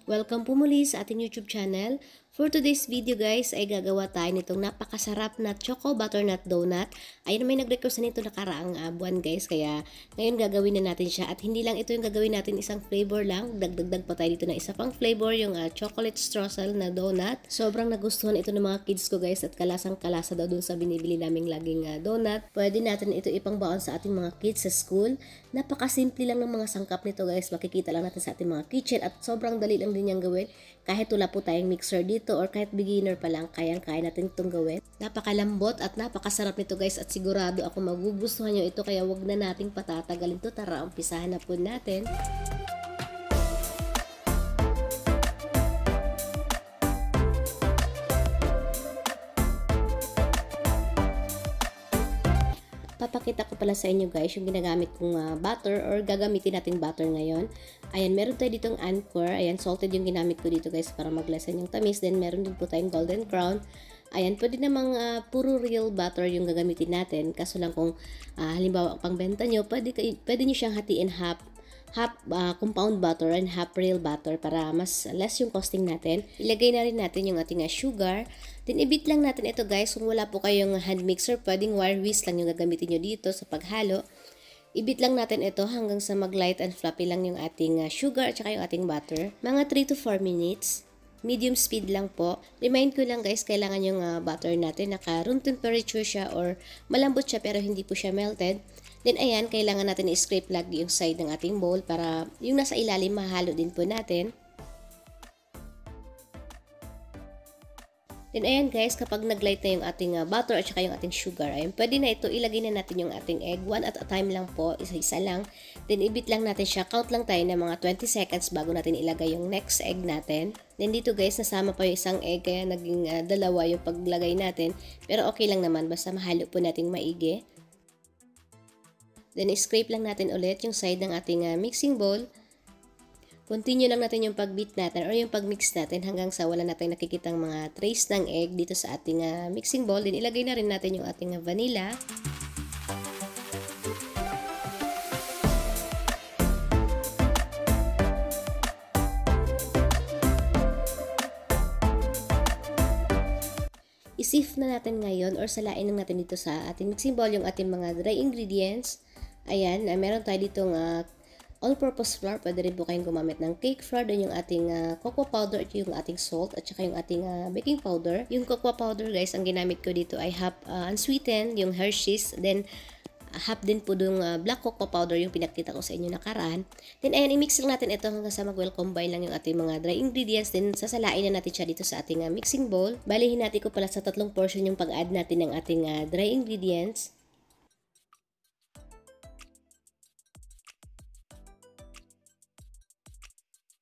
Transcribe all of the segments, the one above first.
Welcome po muli sa ating YouTube channel. For today's video guys ay gagawa tayo nitong napakasarap na choco butternut donut. Ayun, may nag-request na nito nakaraang buwan guys, kaya ngayon gagawin na natin siya. At hindi lang ito yung gagawin natin isang flavor lang, dagdag pa tayo dito na isa pang flavor, yung chocolate streusel na donut. Sobrang nagustuhan ito ng mga kids ko guys at kalasang kalasa daw dun sa binibili naming laging donut. Pwede natin ito ipangbaon sa ating mga kids sa school. Napakasimple lang ng mga sangkap nito guys, makikita lang natin sa ating mga kitchen at sobrang dali lang din niyang gawin. Kahit wala po tayong mixer dito or kahit beginner pa lang, kayang-kaya natin itong gawin. Napakalambot at napakasarap nito guys at sigurado ako magugustuhan nyo ito, kaya wag na nating patatagalin ito. Tara, umpisahan na po natin. Papakita ko pala sa inyo guys yung ginagamit kong butter or gagamitin nating butter ngayon. Ayan, meron tayo ditong Anchor. Ayan, salted yung ginamit ko dito guys para maglessen yung tamis. Then meron din po tayong Golden Crown. Ayan, pwede namang puro real butter yung gagamitin natin. Kaso lang kung halimbawa pang benta nyo, pwede nyo siyang hatiin half compound butter and half real butter para mas less yung costing natin. Ilagay na rin natin yung ating sugar. Then ibit lang natin ito guys. Kung wala po kayong hand mixer, pwedeng wire whisk lang yung gagamitin nyo dito sa paghalo. Ibit lang natin ito hanggang sa mag-light and fluffy lang yung ating sugar at saka yung ating butter. Mga 3 to 4 minutes. Medium speed lang po. Remind ko lang guys, kailangan yung butter natin naka room temperature siya or malambot siya pero hindi po siya melted. Then ayan, kailangan natin i-scrape lagi yung side ng ating bowl para yung nasa ilalim mahalo din po natin. Then ayan guys, kapag nag-light na yung ating butter at saka yung ating sugar, ayan, pwede na ito, ilagay na natin yung ating egg. One at a time lang po, isa-isa lang. Then ibit lang natin siya, count lang tayo ng mga 20 seconds bago natin ilagay yung next egg natin. Then dito guys, nasama pa yung isang egg kaya naging dalawa yung paglagay natin. Pero okay lang naman, basta mahalo po nating maigi. Then, scrape lang natin ulit yung side ng ating mixing bowl. Continue lang natin yung pag-beat natin or yung pag-mix natin hanggang sa wala natin nakikitang mga trace ng egg dito sa ating mixing bowl. Then, ilagay na rin natin yung ating vanilla. I-sift na natin ngayon or salain lang natin dito sa ating mixing bowl yung ating mga dry ingredients. Ayan, meron tayo ditong all-purpose flour. Pwede rin po kayong gumamit ng cake flour. Doon yung ating cocoa powder at yung ating salt at saka yung ating baking powder. Yung cocoa powder guys, ang ginamit ko dito ay half unsweetened, yung Hershey's. Then, half din po yung black cocoa powder yung pinakita ko sa inyo nakaraan. Then, ayan, i-mix lang natin ito hanggang sa mag-well combine lang yung ating mga dry ingredients. Then, sasalain na natin siya dito sa ating mixing bowl. Balihin natin ko pala sa 3 portion yung pag-add natin ng ating dry ingredients.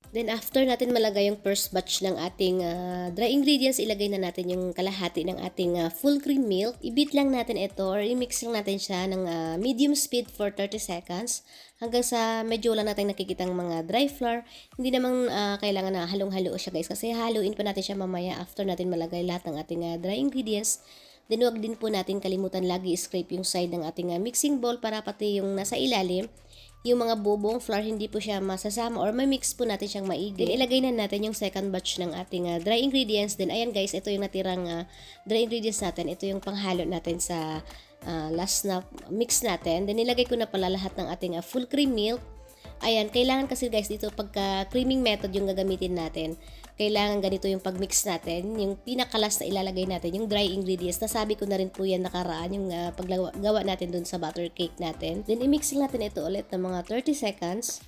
Then after natin malagay yung first batch ng ating dry ingredients, ilagay na natin yung kalahati ng ating full cream milk. I-beat lang natin ito or i-mix lang natin siya ng medium speed for 30 seconds hanggang sa medyo wala natin nakikitang mga dry flour. Hindi naman kailangan na halong-halo siya guys kasi haluin pa natin siya mamaya after natin malagay lahat ng ating dry ingredients. Then wag din po natin kalimutan lagi i-scrape yung side ng ating mixing bowl para pati yung nasa ilalim, yung mga bubong flour hindi po siya masasama or ma-mix po natin siyang maigi. Then ilagay na natin yung second batch ng ating dry ingredients. Then ayan guys, ito yung natirang dry ingredients natin. Ito yung panghalo natin sa last na mix natin. Then ilagay ko na pala lahat ng ating full cream milk. Ayan, kailangan kasi guys dito pagka creaming method yung gagamitin natin. Kailangan ganito yung pag-mix natin. Yung pinakalas na ilalagay natin, yung dry ingredients. Nasabi ko na rin po yan nakaraan, yung paggawa natin dun sa butter cake natin. Then, i-mix natin ito ulit ng mga 30 seconds.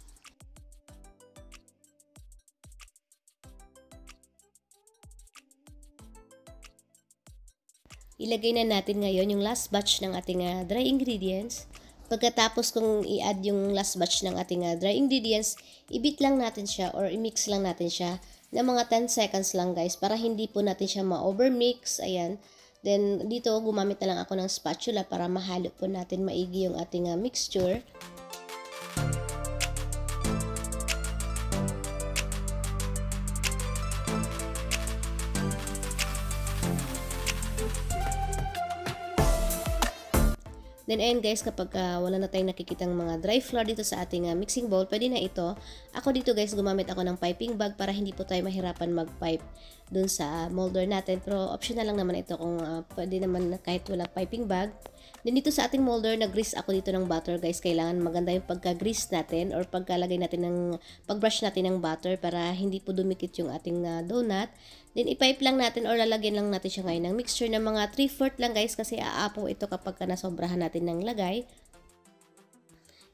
Ilagay na natin ngayon yung last batch ng ating dry ingredients. Pagkatapos kung i-add yung last batch ng ating dry ingredients, i-beat lang natin siya or i-mix lang natin siya ng mga 10 seconds lang guys para hindi po natin siya ma-overmix. Ayan. Then dito gumamit na lang ako ng spatula para mahalo po natin maigi yung ating mixture. Then ayan guys, kapag wala na tayong nakikitang mga dry flour dito sa ating mixing bowl, pwede na ito. Ako dito guys, gumamit ako ng piping bag para hindi po tayo mahirapan mag-pipe dun sa molder natin. Pero optional lang naman ito kung pwede naman kahit wala piping bag. Then dito sa ating molder, nag-grease ako dito ng butter guys. Kailangan maganda yung pagka-grease natin or pagkalagay natin ng pag-brush natin ng butter para hindi po dumikit yung ating donut. Then ipipe lang natin or lalagyan lang natin siya ngayon ng mixture ng mga 3/4 lang guys kasi aapaw ito kapag nasobrahan natin ng lagay.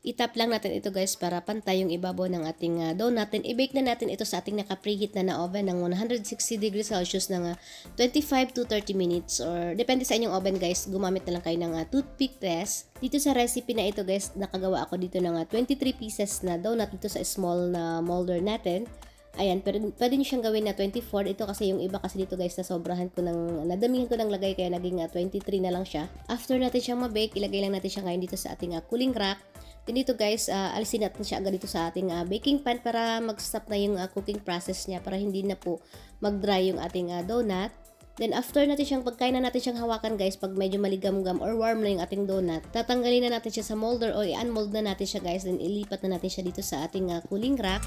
Itap lang natin ito guys para pantay yung ibabaw ng ating donut. Then i-bake na natin ito sa ating naka-preheat na oven ng 160 degrees Celsius ng 25 to 30 minutes or depende sa inyong oven guys. Gumamit na lang kayo ng toothpick test. Dito sa recipe na ito guys, nakagawa ako dito ng 23 pieces na donut dito sa small na molder natin. Ayan, pero pwede nyo siyang gawin na 24. Ito kasi yung iba kasi dito guys, nadamihan ko ng lagay kaya naging 23 na lang siya. After natin siyang mabake, ilagay lang natin siya ngayon dito sa ating cooling rack. Then dito guys, alisin natin siya agad dito sa ating baking pan para mag-stop na yung cooking process niya para hindi na po mag-dry yung ating donut. Then after natin siyang pagkain na natin siyang hawakan guys, pag medyo maligam-gam or warm na yung ating donut, tatanggalin na natin siya sa molder o i-unmold na natin siya guys. Then ilipat na natin siya dito sa ating cooling rack.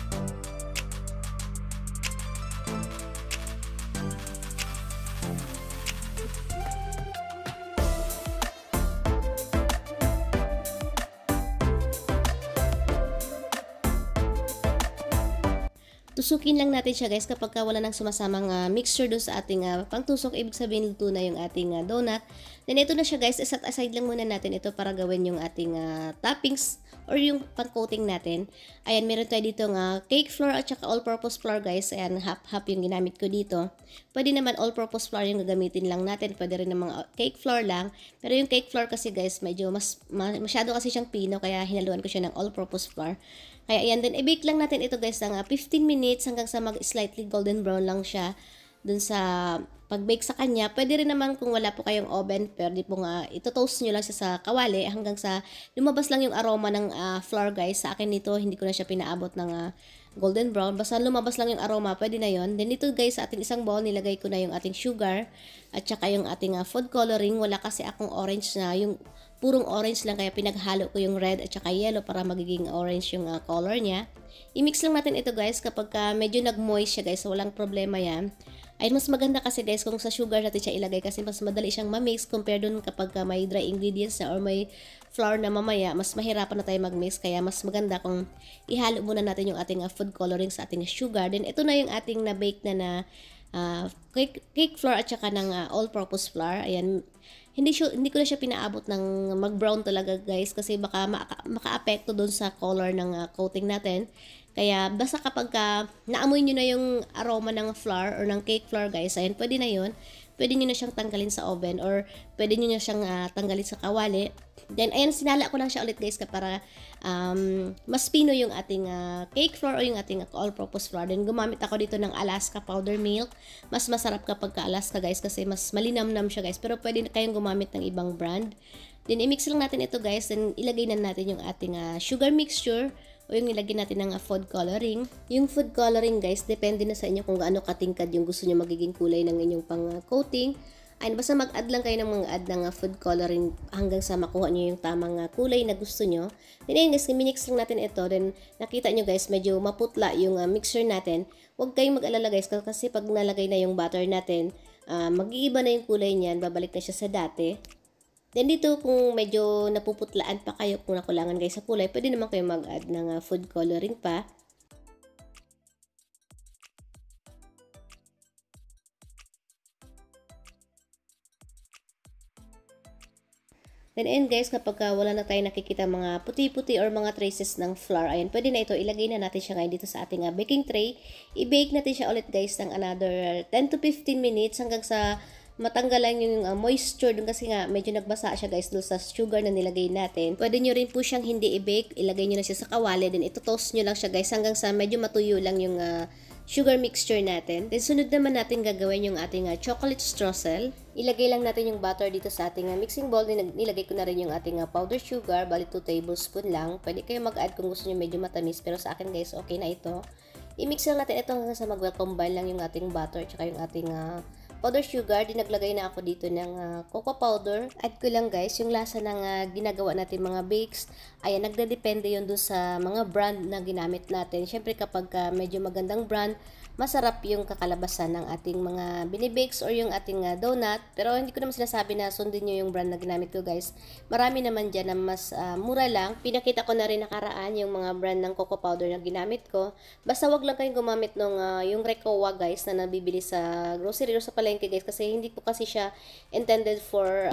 Tusukin lang natin siya guys kapag wala nang sumasamang mixture doon sa ating pangtusok, ibig sabihin luto na yung ating donut. Then ito na siya guys, set aside lang muna natin ito para gawin yung ating toppings or yung pang-coating natin. Ayan, meron tayo dito cake flour at saka all-purpose flour guys. Ayan, half yung ginamit ko dito. Pwede naman all-purpose flour yung gagamitin lang natin. Pwede rin namang cake flour lang. Pero yung cake flour kasi guys, medyo masyado kasi siyang pino kaya hinaluan ko siya ng all-purpose flour. Kaya ayan, then i-bake lang natin ito guys ng 15 minutes hanggang sa mag-slightly golden brown lang siya dun sa pag-bake sa kanya. Pwede rin naman kung wala po kayong oven, pwede po ito-toast nyo lang siya sa kawali hanggang sa lumabas lang yung aroma ng flour guys. Sa akin nito, hindi ko na siya pinaabot ng golden brown. Basta lumabas lang yung aroma, pwede na yon. Then dito guys, sa ating isang bowl, nilagay ko na yung ating sugar at saka yung ating food coloring. Wala kasi akong orange na, yung purong orange lang kaya pinaghalo ko yung red at saka yellow para magiging orange yung color niya. I-mix lang natin ito guys kapag medyo nag-moist siya guys, so walang problema yan. Ay mas maganda kasi guys kung sa sugar natin siya ilagay kasi mas madali siyang ma-mix compare dun kapag may dry ingredients na or may flour na mamaya, mas mahirapan na tayo mag-mix kaya mas maganda kung ihalo muna natin yung ating food coloring sa ating sugar. Then ito na yung ating na-bake na cake flour at saka ng all-purpose flour. Ayan, hindi ko na siya pinaabot ng mag-brown talaga guys kasi baka maka-apekto doon sa color ng coating natin. Kaya basta kapag naamoy nyo na yung aroma ng flour or ng cake flour guys, ayan, pwede na yun. Pwede nyo na siyang tanggalin sa oven or pwede nyo na siyang tanggalin sa kawali. Then ayan, sinala ko lang siya ulit guys para mas pino yung ating cake flour o yung ating all-purpose flour. Then gumamit ako dito ng Alaska powder milk. Mas masarap kapag Alaska guys kasi mas malinamnam siya guys. Pero pwede kayong gumamit ng ibang brand. Then i-mix lang natin ito guys. Then ilagay na natin yung ating sugar mixture o yung nilagay natin ng food coloring. Yung food coloring guys, depende na sa inyo kung gaano katingkad yung gusto nyo magiging kulay ng inyong pang-coating. Ayun, basta mag-add lang kayo ng mga add ng food coloring hanggang sa makuha nyo yung tamang kulay na gusto nyo. Then ayun guys, minix lang natin ito. Then nakita nyo guys, medyo maputla yung mixture natin. Huwag kayong mag-alala guys kasi pag nalagay na yung butter natin, mag-iiba na yung kulay niyan, babalik na siya sa dati. Then dito kung medyo napuputlaan pa kayo, kung nakulangan guys sa kulay, pwede naman kayo mag-add ng food coloring pa. Then ayun guys, kapag wala na tayo nakikita mga puti-puti or mga traces ng flour, ayun, pwede na ito, ilagay na natin siya ngayon dito sa ating baking tray. I-bake natin siya ulit guys ng another 10 to 15 minutes hanggang sa matanggalan yung moisture dun kasi nga medyo nagbasa siya guys dun sa sugar na nilagay natin. Pwede nyo rin po siyang hindi i-bake, ilagay nyo na siya sa kawali, then ito-toast nyo lang siya guys hanggang sa medyo matuyo lang yung sugar mixture natin. Then sunod naman natin gagawin yung ating chocolate streusel. Ilagay lang natin yung butter dito sa ating mixing bowl. Nilagay ko na rin yung ating powdered sugar, bali 2 tablespoon lang. Pwede kayo mag-add kung gusto nyo medyo matamis, pero sa akin guys okay na ito. I-mix lang natin ito hanggang sa mag-combine lang yung ating butter tsaka yung ating powder sugar, naglagay na ako dito ng cocoa powder. Add ko lang guys, yung lasa ng ginagawa natin mga bakes. Ayan, nagdedepende yun dun sa mga brand na ginamit natin. Siyempre kapag medyo magandang brand, masarap yung kakalabasan ng ating mga binibakes or yung ating donut. Pero hindi ko naman sinasabi na sundin nyo yung brand na ginamit ko guys. Marami naman dyan na mas mura lang. Pinakita ko na rin nakaraan yung mga brand ng cocoa powder na ginamit ko. Basta wag lang kayong gumamit ng yung Recoa guys na nabibili sa grocery or sa palengke guys. Kasi hindi po kasi siya intended for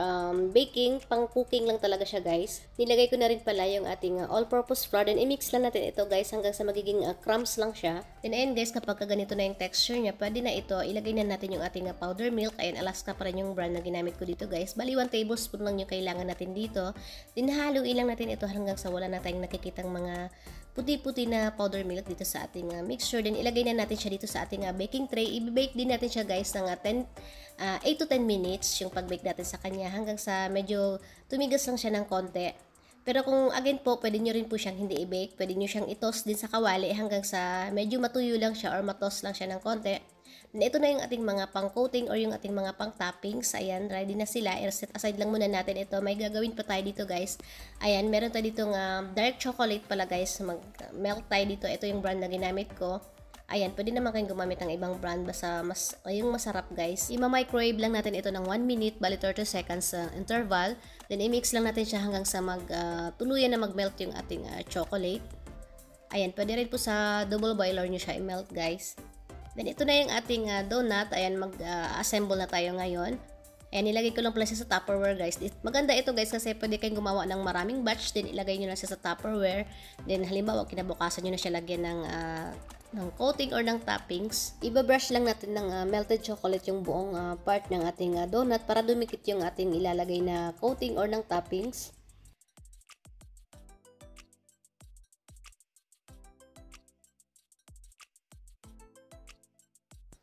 baking. Pang cooking lang talaga siya guys. Nilagay ko na rin pala yung ating all-purpose flour. Then i-mix lang natin ito guys hanggang sa magiging crumbs lang siya. Then ayan guys, kapag ganito na yung texture niya, pwede na ito, ilagay na natin yung ating powder milk. Ayan, Alaska pa rin yung brand na ginamit ko dito guys. Bali 1 tablespoon lang yung kailangan natin dito. Haluin lang natin ito hanggang sa wala na tayong nakikitang mga puti-puti na powder milk dito sa ating mixture. Then ilagay na natin siya dito sa ating baking tray. I-bake din natin siya guys ng 8 to 10 minutes yung pag-bake natin sa kanya hanggang sa medyo tumigas lang siya ng konti. Pero kung again po, pwede nyo rin po siyang hindi i-bake. Pwede nyo siyang i-toast din sa kawali hanggang sa medyo matuyo lang siya or matos lang siya ng konti. Then ito na yung ating mga pang-coating or yung ating mga pang-toppings. Ayan, ready na sila. I-set aside lang muna natin ito. May gagawin pa tayo dito guys. Ayan, meron tayo ditong dark chocolate pala guys. Mag-melt tayo dito. Ito yung brand na ginamit ko. Ayan, pwede naman kayong gumamit ng ibang brand basta yung masarap guys. I-microwave lang natin ito ng 1 minute, bali 30 seconds interval. Then i-mix lang natin siya hanggang sa tuluyan na mag-melt yung ating chocolate. Ayan, pwede rin po sa double boiler nyo siya i-melt guys. Then ito na yung ating donut. Ayan, mag-assemble na tayo ngayon. Ayan, nilagay ko lang pala siya sa Tupperware guys. Maganda ito guys kasi pwede kayong gumawa ng maraming batch. Then ilagay nyo na siya sa Tupperware. Then halimbawa, kinabukasan nyo na siya lagyan ng coating or ng toppings. Ibabrush lang natin ng melted chocolate yung buong part ng ating donut para dumikit yung ating ilalagay na coating or ng toppings.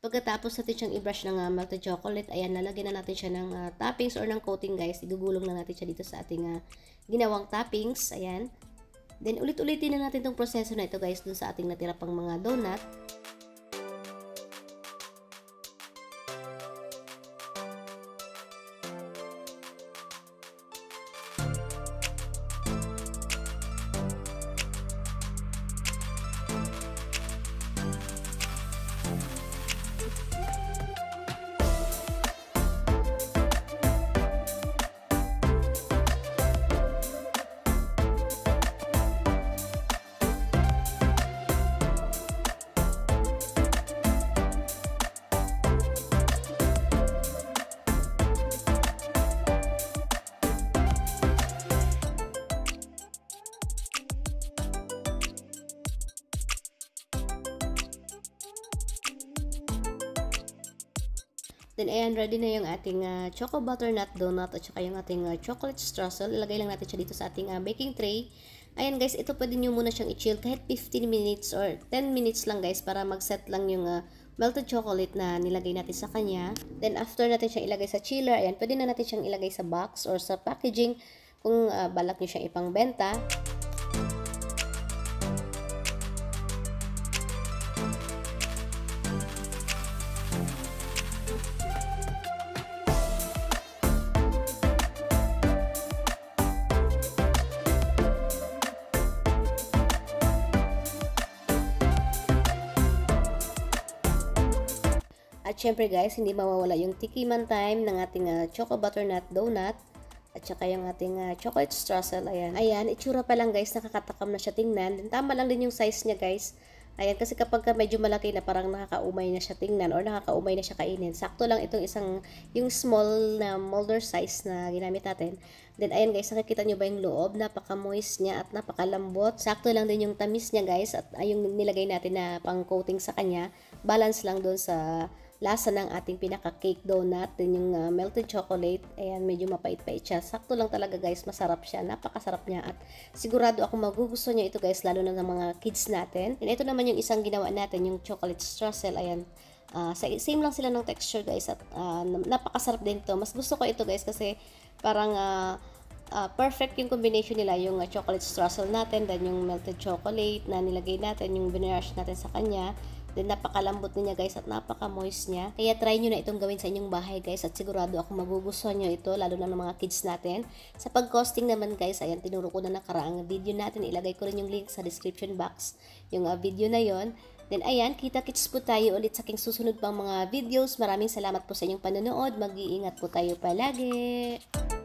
Pagkatapos natin siyang i-brush ng melted chocolate, ayan, lalagyan na natin siya ng toppings or ng coating guys. Igugulong na natin siya dito sa ating ginawang toppings. Ayan. Then, ulit-ulitin na natin itong proseso na ito guys dun sa ating natira pang mga donut. Then, ayan, ready na yung ating choco butternut donut at saka yung ating chocolate streusel. Ilagay lang natin siya dito sa ating baking tray. Ayan guys, ito pwede nyo muna siyang i-chill kahit 15 minutes or 10 minutes lang guys para mag-set lang yung melted chocolate na nilagay natin sa kanya. Then, after natin siyang ilagay sa chiller, ayan, pwede na natin siyang ilagay sa box or sa packaging kung balak nyo siyang ipangbenta. At syempre guys, hindi mawawala yung tikiman time ng ating choco butternut donut at saka yung ating chocolate streusel. Ayan. Ayan, itsura pa lang guys, nakakatakam na siya tingnan. Then, tama lang din yung size niya guys. Ayan, kasi kapag medyo malaki na parang nakakaumay na siya tingnan or nakakaumay na siya kainin. Sakto lang itong yung small na molder size na ginamit natin. Then, ayan guys, nakikita nyo ba yung loob? Napaka-moist niya at napakalambot. Sakto lang din yung tamis niya guys at yung nilagay natin na pang-coating sa kanya. Balance lang doon sa lasa ng ating pinaka-cake donut. Then yung melted chocolate, ayan, medyo mapait-pait siya. Sakto lang talaga guys, masarap siya. Napakasarap niya at sigurado ako magugustuhan niya ito guys, lalo na ng mga kids natin. And ito naman yung isang ginawa natin, yung chocolate streusel. Ayan, same lang sila ng texture guys at napakasarap din ito. Mas gusto ko ito guys kasi parang perfect yung combination nila, yung chocolate streusel natin, then yung melted chocolate na nilagay natin, yung binrush natin sa kanya. Then napakalambot niya guys at napaka-moist niya. Kaya try nyo na itong gawin sa inyong bahay guys at sigurado ako magugustuhan nyo ito lalo na ng mga kids natin. Sa pag-costing naman guys, ayan tinuro ko na nakaraang video natin. Ilagay ko rin yung link sa description box yung video na yon. Then ayan, kita-kits po tayo ulit sa aking susunod pang mga videos. Maraming salamat po sa inyong panonood. Mag-iingat po tayo palagi.